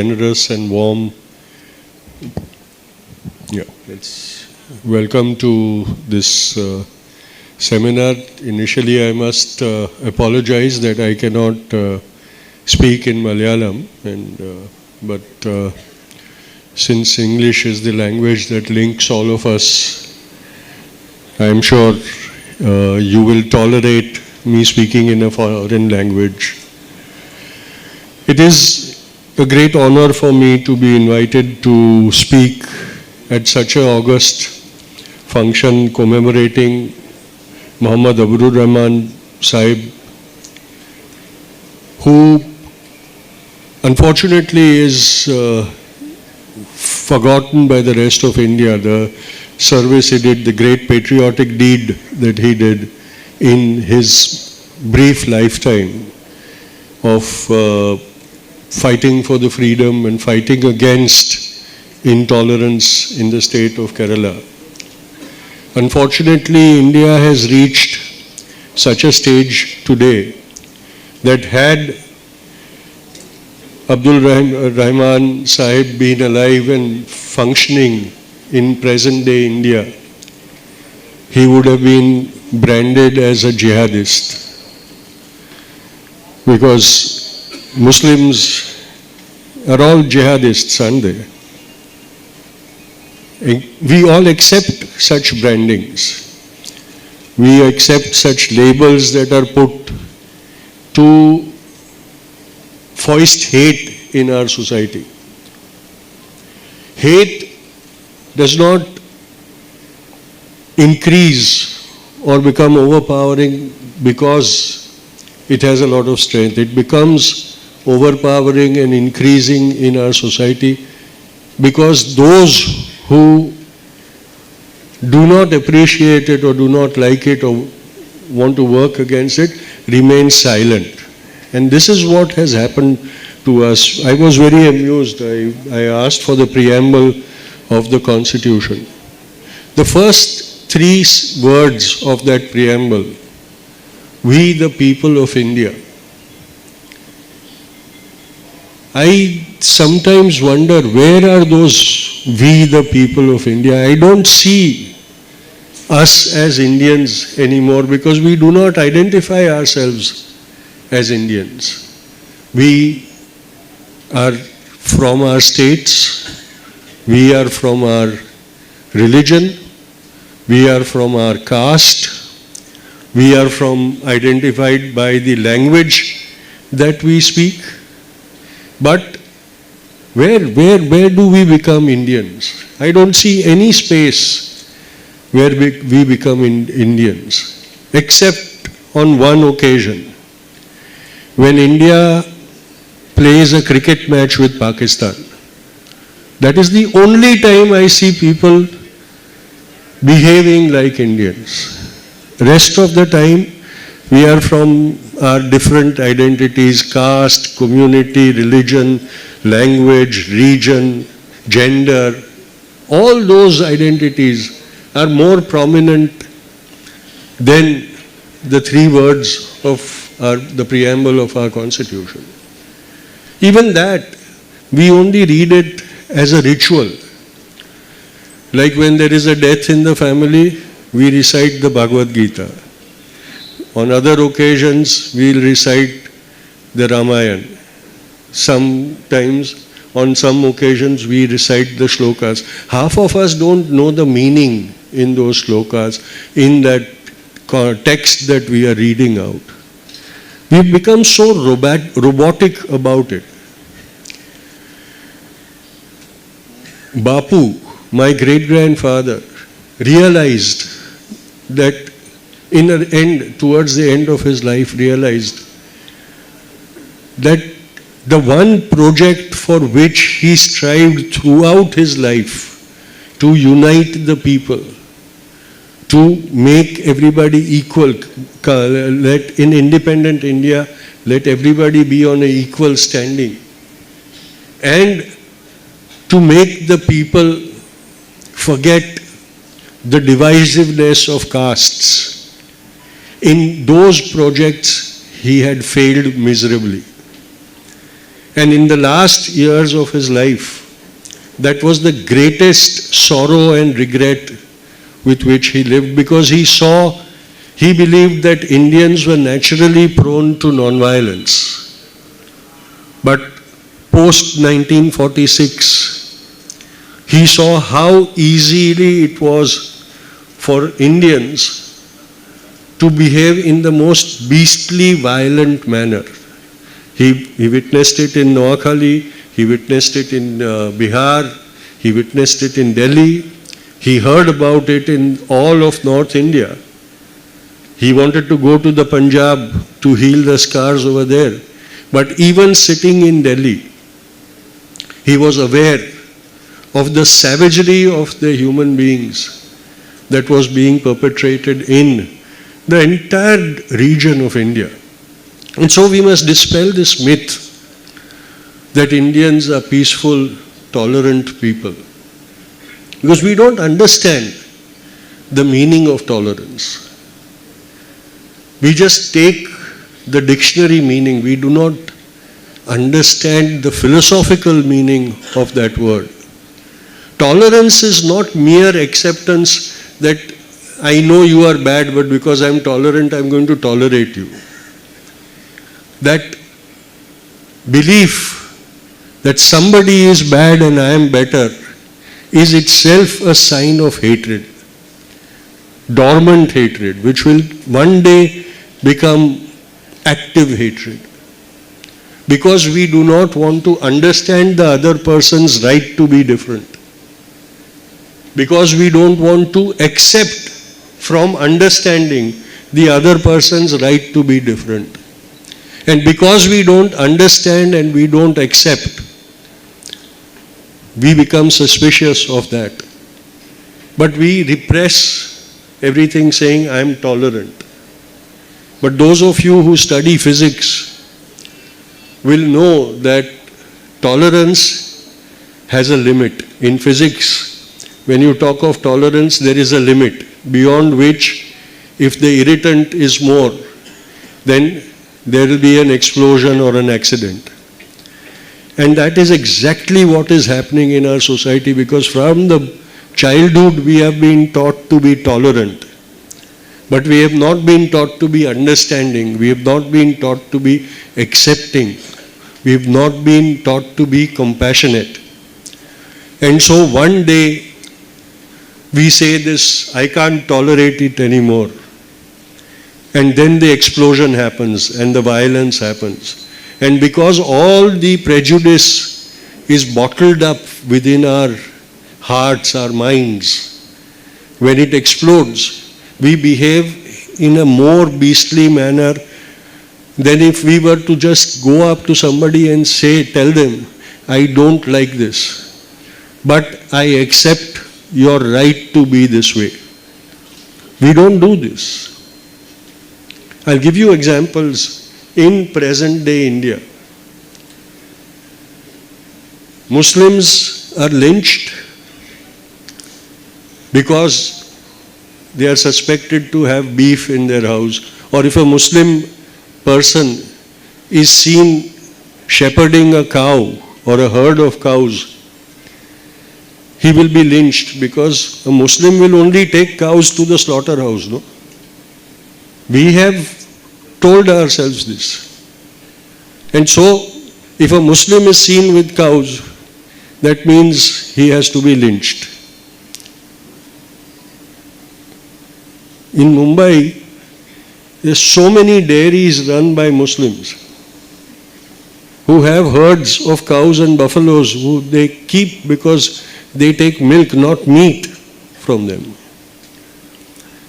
Generous and warm. Yeah, it's welcome to this seminar. Initially, I must apologize that I cannot speak in Malayalam, but since English is the language that links all of us, I am sure you will tolerate me speaking in a foreign language. It is a great honor for me to be invited to speak at such an august function commemorating Muhammad Abdur Rahman Sahib, who unfortunately is forgotten by the rest of India. The service he did, the great patriotic deed that he did in his brief lifetime of fighting for the freedom and fighting against intolerance in the state of Kerala. Unfortunately, India has reached such a stage today that had Abdul Rahman Sahib been alive and functioning in present day India, he would have been branded as a jihadist, because Muslims are all jihadists, aren't they? We all accept such brandings. We accept such labels that are put to foist hate in our society. Hate does not increase or become overpowering because it has a lot of strength. It becomes overpowering and increasing in our society because those who do not appreciate it or do not like it or want to work against it remain silent. And this is what has happened to us. I was very amused. I asked for the preamble of the Constitution. The first three words of that preamble, "We the people of India." I sometimes wonder, where are those "we the people of India"? I don't see us as Indians anymore because we do not identify ourselves as Indians. We are from our states, we are from our religion, we are from our caste, we are identified by the language that we speak. But where do we become Indians? I don't see any space where we become Indians, except on one occasion, when India plays a cricket match with Pakistan. That is the only time I see people behaving like Indians. Rest of the time, we are from our different identities, caste, community, religion, language, region, gender. All those identities are more prominent than the three words of the preamble of our Constitution. Even that, we only read it as a ritual. Like when there is a death in the family, we recite the Bhagavad Gita. On other occasions, we'll recite the Ramayana. Sometimes, on some occasions, we recite the shlokas. Half of us don't know the meaning in those shlokas, in that text that we are reading out. We've become so robotic about it. Bapu, my great-grandfather, realized that towards the end of his life, realized that the one project for which he strived throughout his life, to unite the people, to make everybody equal, let in independent India, let everybody be on an equal standing, and to make the people forget the divisiveness of castes. In those projects, he had failed miserably. And in the last years of his life, that was the greatest sorrow and regret with which he lived, because he believed that Indians were naturally prone to non-violence. But post 1946, he saw how easily it was for Indians to behave in the most beastly, violent manner. He witnessed it in Noakhali, he witnessed it in Bihar, he witnessed it in Delhi, he heard about it in all of North India. He wanted to go to the Punjab to heal the scars over there. But even sitting in Delhi, he was aware of the savagery of the human beings that was being perpetrated in the entire region of India. And so we must dispel this myth that Indians are peaceful, tolerant people. Because we don't understand the meaning of tolerance. We just take the dictionary meaning. We do not understand the philosophical meaning of that word. Tolerance is not mere acceptance that I know you are bad, but because I am tolerant, I am going to tolerate you. That belief that somebody is bad and I am better is itself a sign of hatred, dormant hatred, which will one day become active hatred. Because we do not want to understand the other person's right to be different. Because we don't want to accept from understanding the other person's right to be different. And because we don't understand and we don't accept, we become suspicious of that. But we repress everything saying, I am tolerant. But those of you who study physics will know that tolerance has a limit. In physics, when you talk of tolerance, there is a limit beyond which, if the irritant is more, then there will be an explosion or an accident. And that is exactly what is happening in our society, because from the childhood we have been taught to be tolerant. But we have not been taught to be understanding. We have not been taught to be accepting. We have not been taught to be compassionate. And so one day we say this, I can't tolerate it anymore. And then the explosion happens and the violence happens. And because all the prejudice is bottled up within our hearts, our minds, when it explodes, we behave in a more beastly manner than if we were to just go up to somebody and say, tell them, I don't like this, but I accept your right to be this way. We don't do this. I'll give you examples in present day India. Muslims are lynched because they are suspected to have beef in their house. Or if a Muslim person is seen shepherding a cow or a herd of cows, he will be lynched, because a Muslim will only take cows to the slaughterhouse, no? We have told ourselves this. And so, if a Muslim is seen with cows, that means he has to be lynched. In Mumbai, there are so many dairies run by Muslims who have herds of cows and buffaloes who they keep because they take milk, not meat from them.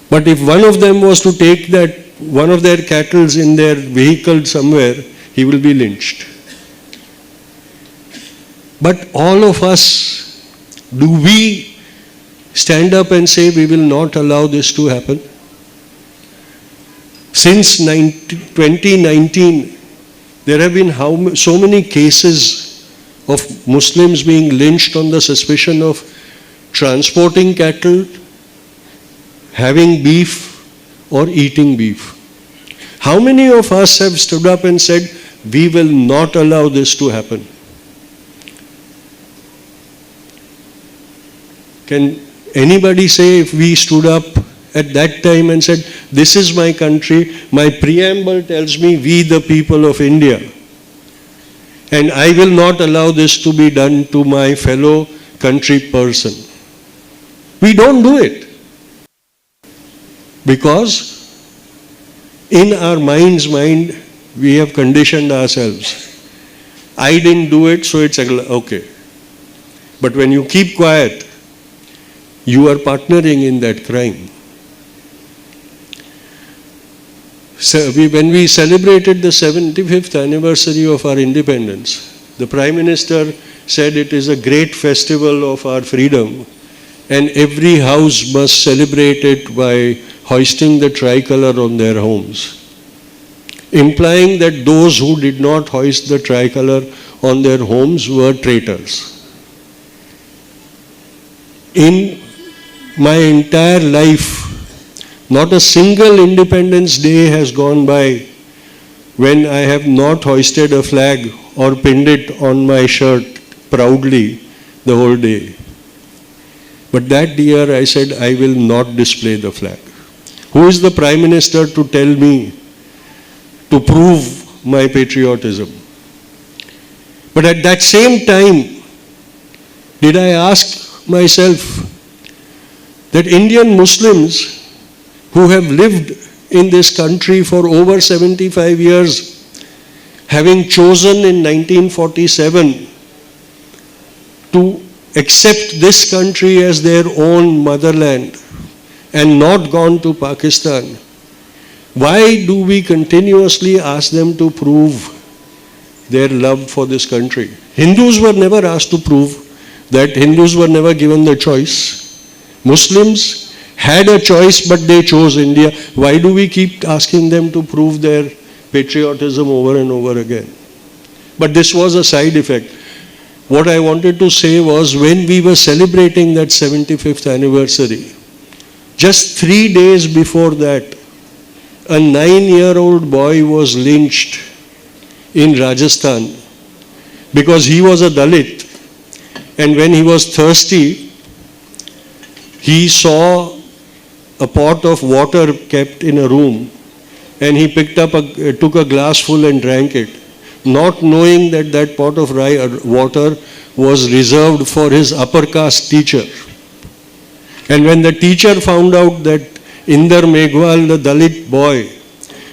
But if one of them was to take that, one of their cattle in their vehicle somewhere, he will be lynched. But all of us, do we stand up and say we will not allow this to happen? Since 2019, there have been so many cases of Muslims being lynched on the suspicion of transporting cattle, having beef, or eating beef. How many of us have stood up and said, We will not allow this to happen. Can anybody say if we stood up at that time and said, this is my country, my preamble tells me we the people of India, and I will not allow this to be done to my fellow country person. We don't do it. Because in our mind's mind, we have conditioned ourselves. I didn't do it, so it's okay. But when you keep quiet, you are partnering in that crime. So when we celebrated the 75th anniversary of our independence, the Prime Minister said it is a great festival of our freedom, and every house must celebrate it by hoisting the tricolor on their homes, implying that those who did not hoist the tricolor on their homes were traitors. In my entire life, not a single Independence Day has gone by when I have not hoisted a flag or pinned it on my shirt proudly the whole day. But that year I said, I will not display the flag. Who is the Prime Minister to tell me to prove my patriotism? But at that same time, did I ask myself that Indian Muslims who have lived in this country for over 75 years, having chosen in 1947 to accept this country as their own motherland and not gone to Pakistan, why do we continuously ask them to prove their love for this country? Hindus were never asked to prove that. Hindus were never given the choice. Muslims had a choice, but they chose India. Why do we keep asking them to prove their patriotism over and over again? But this was a side effect. What I wanted to say was, when we were celebrating that 75th anniversary, just 3 days before that, a 9-year-old boy was lynched in Rajasthan because he was a Dalit, and when he was thirsty, he saw a pot of water kept in a room, and he took a glass full and drank it, not knowing that that pot of water was reserved for his upper caste teacher. And when the teacher found out that Inder Meghwal, the Dalit boy,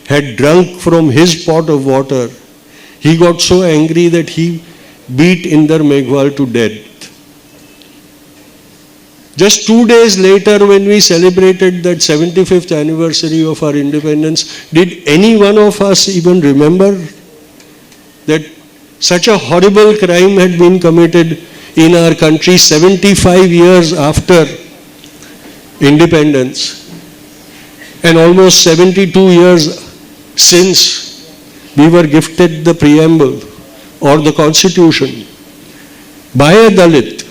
had drunk from his pot of water, he got so angry that he beat Inder Meghwal to death. Just 2 days later, when we celebrated that 75th anniversary of our independence, did any one of us even remember that such a horrible crime had been committed in our country 75 years after independence, and almost 72 years since we were gifted the preamble or the constitution by a Dalit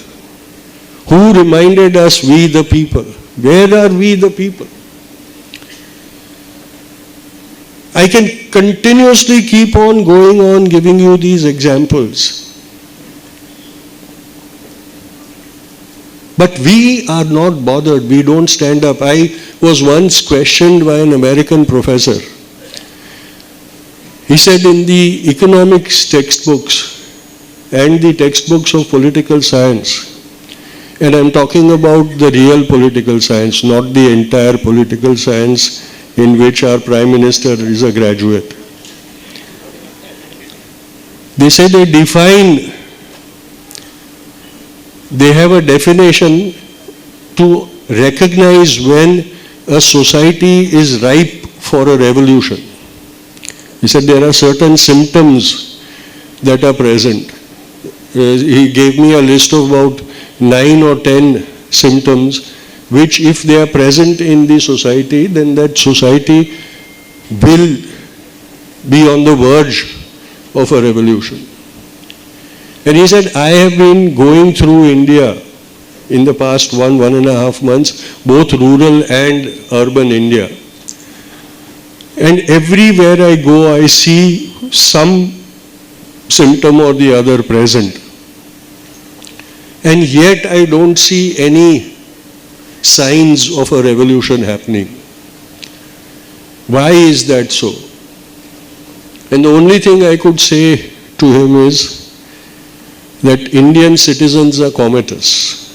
who reminded us, we the people. Where are we the people? I can continuously keep on going on giving you these examples. But we are not bothered. We don't stand up. I was once questioned by an American professor. He said, in the economics textbooks and the textbooks of political science, and I'm talking about the real political science, not the entire political science in which our Prime Minister is a graduate. They say they have a definition to recognize when a society is ripe for a revolution. He said there are certain symptoms that are present. He gave me a list of about 9 or 10 symptoms which, if they are present in the society, then that society will be on the verge of a revolution. And he said, I have been going through India in the past 1.5 months, both rural and urban India. And everywhere I go, I see some symptom or the other present. And yet I don't see any signs of a revolution happening. Why is that so? And the only thing I could say to him is that Indian citizens are comatose.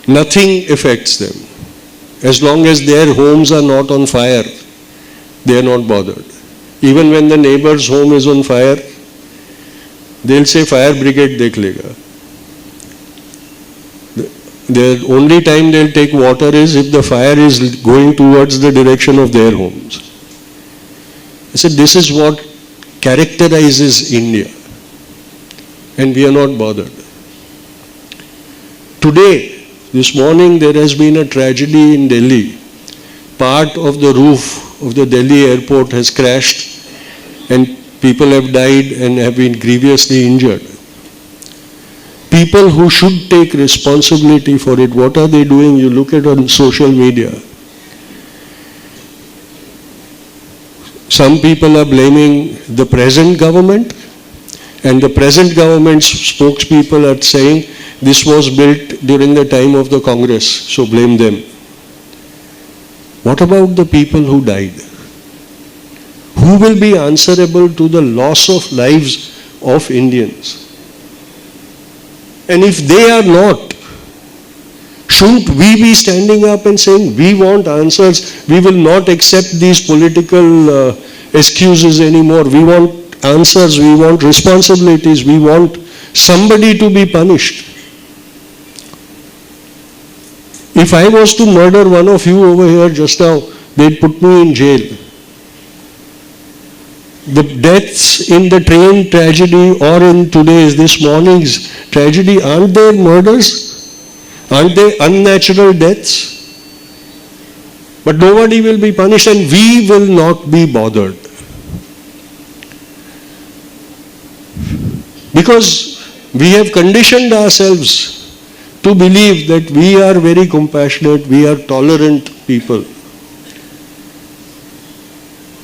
Nothing affects them. As long as their homes are not on fire, they are not bothered. Even when the neighbor's home is on fire, they'll say fire brigade dekh lega. The only time they'll take water is if the fire is going towards the direction of their homes. I said, this is what characterizes India. And we are not bothered. Today, this morning, there has been a tragedy in Delhi. Part of the roof of the Delhi airport has crashed and people have died and have been grievously injured. People who should take responsibility for it, what are they doing? You look at on social media. Some people are blaming the present government, and the present government's spokespeople are saying this was built during the time of the Congress, so blame them. What about the people who died? Who will be answerable to the loss of lives of Indians? And if they are not, shouldn't we be standing up and saying, we want answers, we will not accept these political excuses anymore, we want answers, we want responsibilities, we want somebody to be punished. If I was to murder one of you over here just now, they'd put me in jail. The deaths in the train tragedy or in this morning's tragedy, aren't they murders? Aren't they unnatural deaths? But nobody will be punished and we will not be bothered. Because we have conditioned ourselves to believe that we are very compassionate, we are tolerant people.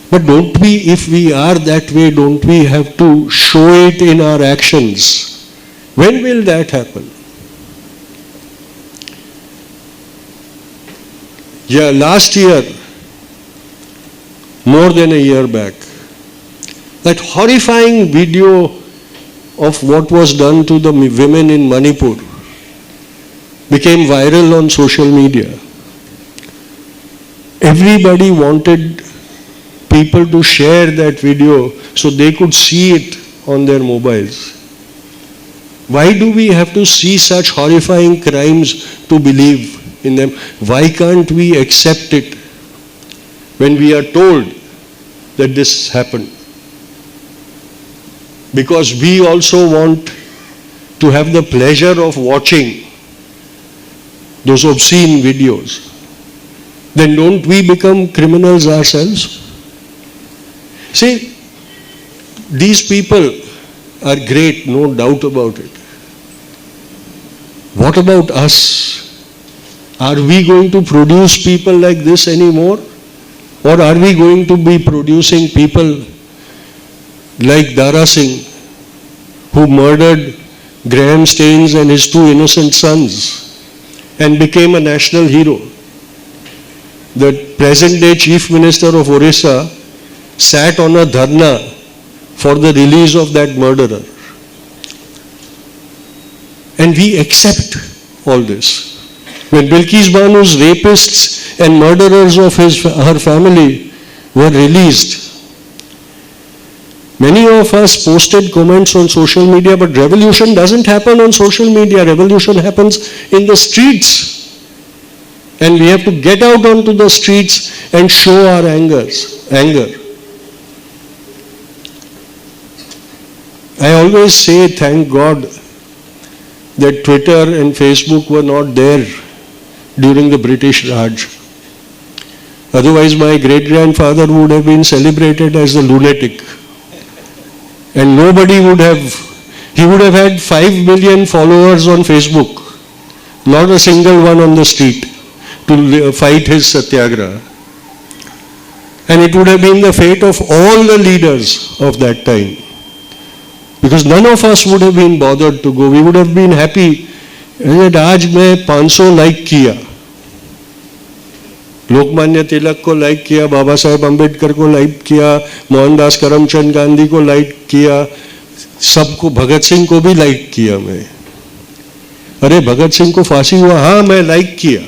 But don't we, if we are that way, don't we have to show it in our actions? When will that happen? Yeah, last year, more than a year back, that horrifying video of what was done to the women in Manipur became viral on social media. Everybody wanted people to share that video so they could see it on their mobiles. Why do we have to see such horrifying crimes to believe in them? Why can't we accept it when we are told that this happened? Because we also want to have the pleasure of watching those obscene videos. Then don't we become criminals ourselves? See, these people are great, no doubt about it. What about us? Are we going to produce people like this anymore? Or are we going to be producing people like Dara Singh, who murdered Graham Staines and his two innocent sons and became a national hero? The present-day Chief Minister of Orissa sat on a dharna for the release of that murderer. And we accept all this. When Bilkis Banu's rapists and murderers of her family were released, many of us posted comments on social media, but revolution doesn't happen on social media. Revolution happens in the streets. And we have to get out onto the streets and show our anger. I always say, thank God that Twitter and Facebook were not there during the British Raj. Otherwise, my great-grandfather would have been celebrated as a lunatic. And nobody would have, he would have had 5 million followers on Facebook, not a single one on the street to fight his satyagraha. And it would have been the fate of all the leaders of that time. Because none of us would have been bothered to go. We would have been happy that आज मैं 500 like किया, लोकमान्य तिलक को like किया, बाबा साहेब अम्बेडकर को like किया, मोहनदास करमचंद गांधी को like किया, सबको, भगत सिंह को भी लाइक किया मैं. अरे भगत सिंह को फांसी हुआ, हाँ मैं लाइक किया.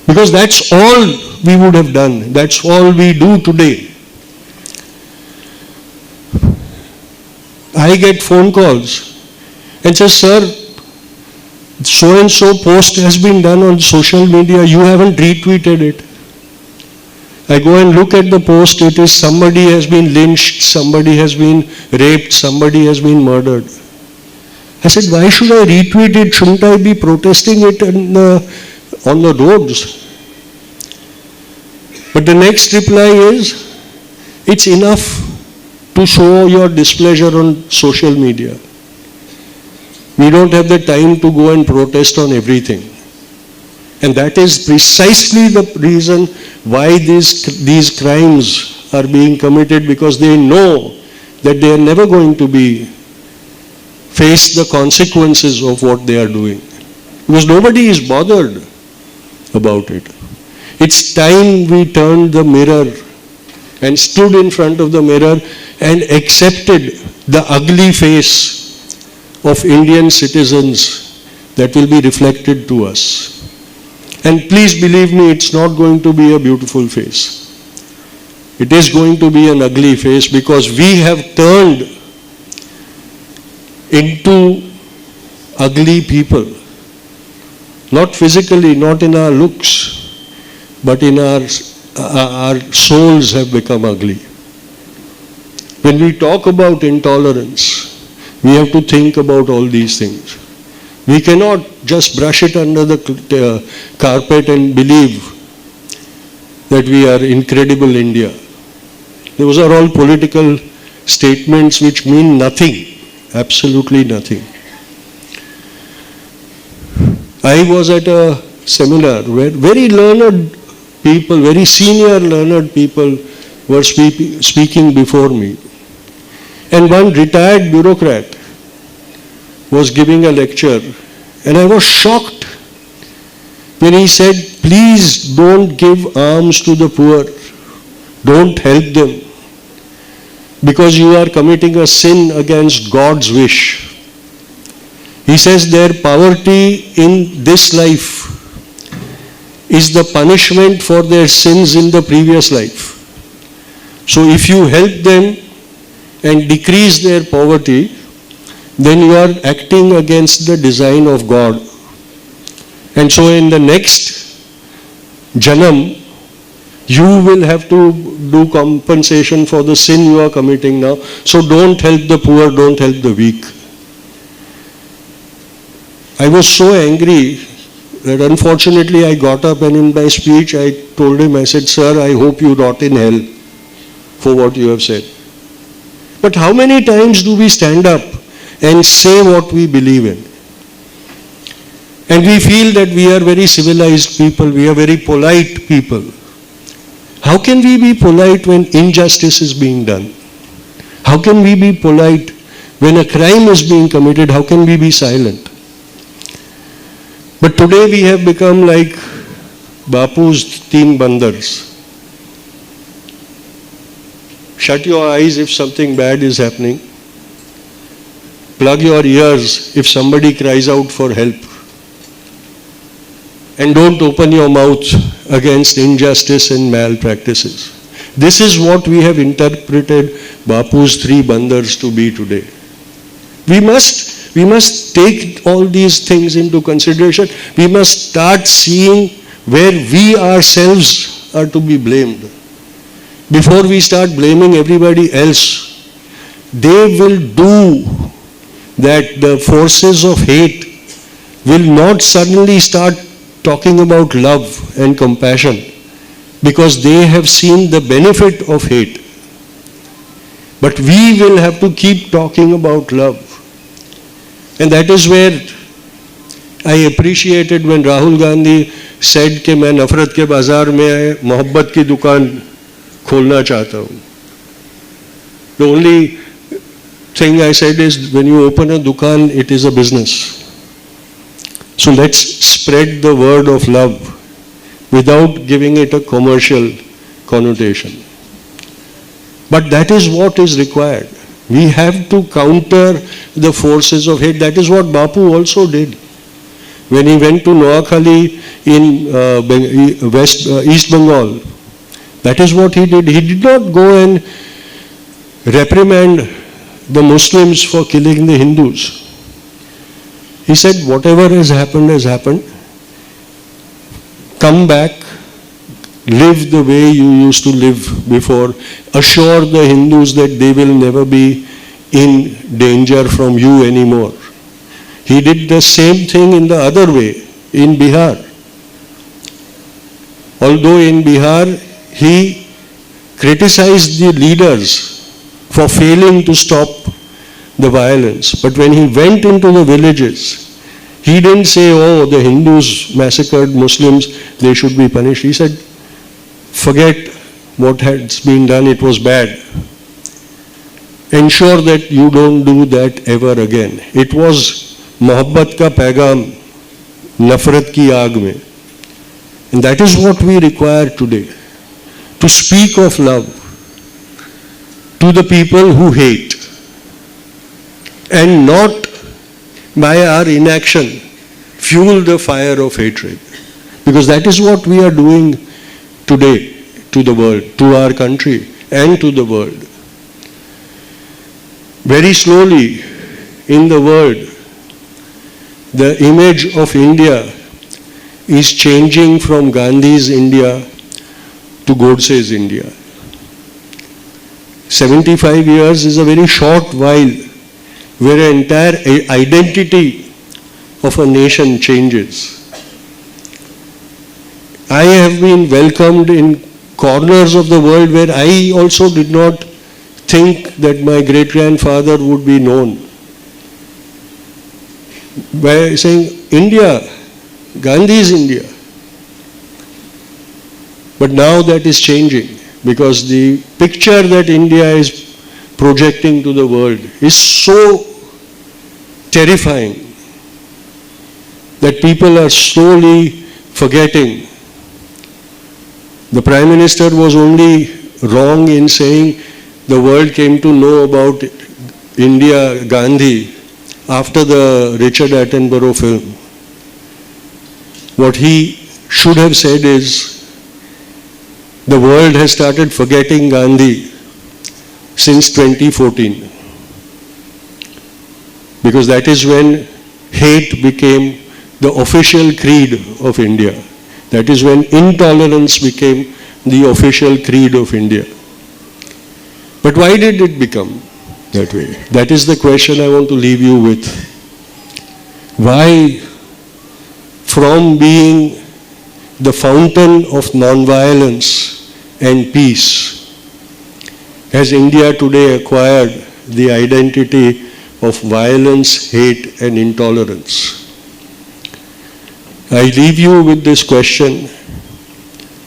Because that's all we would have done. That's all we do today. I get phone calls and says, sir, so and so post has been done on social media, you haven't retweeted it. I go and look at the post, it is somebody has been lynched, somebody has been raped, somebody has been murdered. I said, why should I retweet it? Shouldn't I be protesting it on the roads? But the next reply is, it's enough to show your displeasure on social media. We don't have the time to go and protest on everything. And that is precisely the reason why these crimes are being committed, because they know that they are never going to face the consequences of what they are doing. Because nobody is bothered about it. It's time we turned the mirror and stood in front of the mirror and accepted the ugly face of Indian citizens that will be reflected to us. And please believe me, it's not going to be a beautiful face. It is going to be an ugly face, because we have turned into ugly people. Not physically, not in our looks, but in our souls have become ugly. When we talk about intolerance, we have to think about all these things. We cannot just brush it under the carpet and believe that we are incredible India. Those are all political statements which mean nothing, absolutely nothing. I was at a seminar where very learned people, very senior learned people were speaking before me. And one retired bureaucrat was giving a lecture, and I was shocked when he said, please don't give alms to the poor, don't help them, because you are committing a sin against God's wish. He says their poverty in this life is the punishment for their sins in the previous life. So if you help them and decrease their poverty, then you are acting against the design of God. And so in the next Janam, you will have to do compensation for the sin you are committing now. So don't help the poor, don't help the weak. I was so angry that unfortunately I got up, and in my speech I told him, I said, sir, I hope you rot in hell for what you have said. But how many times do we stand up and say what we believe in? And we feel that we are very civilized people, we are very polite people. How can we be polite when injustice is being done? How can we be polite when a crime is being committed? How can we be silent? But today we have become like Bapu's 3 bandars. Shut your eyes if something bad is happening. Plug your ears if somebody cries out for help. And don't open your mouth against injustice and malpractices. This is what we have interpreted Bapu's 3 bandars to be today. We must take all these things into consideration. We must start seeing where we ourselves are to be blamed. Before we start blaming everybody else, they will do that. The forces of hate will not suddenly start talking about love and compassion, because they have seen the benefit of hate. But we will have to keep talking about love. And that is where I appreciated when Rahul Gandhi said कि मैं नफरत के बाजार में मोहब्बत की दुकान खोलना चाहता हूँ. The only, thing I said is, when you open a dukan, it is a business. So let's spread the word of love without giving it a commercial connotation. But that is what is required. We have to counter the forces of hate. That is what Bapu also did. When he went to Noakhali in East Bengal, that is what he did. He did not go and reprimand the Muslims for killing the Hindus. He said, whatever has happened. Come back, live the way you used to live before. Assure the Hindus that they will never be in danger from you anymore. He did the same thing in the other way, in Bihar. Although in Bihar, he criticized the leaders for failing to stop the violence. But when he went into the villages, he didn't say, oh, the Hindus massacred Muslims, they should be punished. He said, forget what has been done, it was bad. Ensure that you don't do that ever again. It was mohabbat ka paigam, nafrat ki aag mein. And that is what we require today. To speak of love to the people who hate, and not by our inaction fuel the fire of hatred. Because that is what we are doing today to the world, to our country and to the world. Very slowly in the world, the image of India is changing from Gandhi's India to Godse's India. 75 years is a very short while where an entire identity of a nation changes. I have been welcomed in corners of the world where I also did not think that my great-grandfather would be known. By saying, India, Gandhi's India. But now that is changing, because the picture that India is projecting to the world is so terrifying that people are slowly forgetting. The Prime Minister was only wrong in saying the world came to know about India, Gandhi, after the Richard Attenborough film. What he should have said is, the world has started forgetting Gandhi since 2014. Because that is when hate became the official creed of India. That is when intolerance became the official creed of India. But why did it become that way? That is the question I want to leave you with. Why, from being the fountain of non-violence and peace, has India today acquired the identity of violence, hate, and intolerance? I leave you with this question,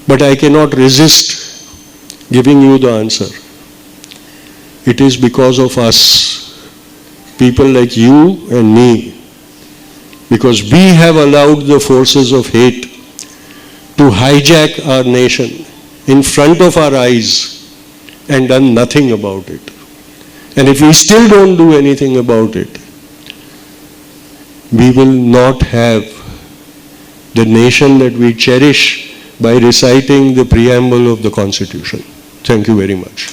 but I cannot resist giving you the answer. It is because of us, people like you and me, because we have allowed the forces of hate to hijack our nation in front of our eyes and done nothing about it. And if we still don't do anything about it, we will not have the nation that we cherish by reciting the preamble of the Constitution. Thank you very much.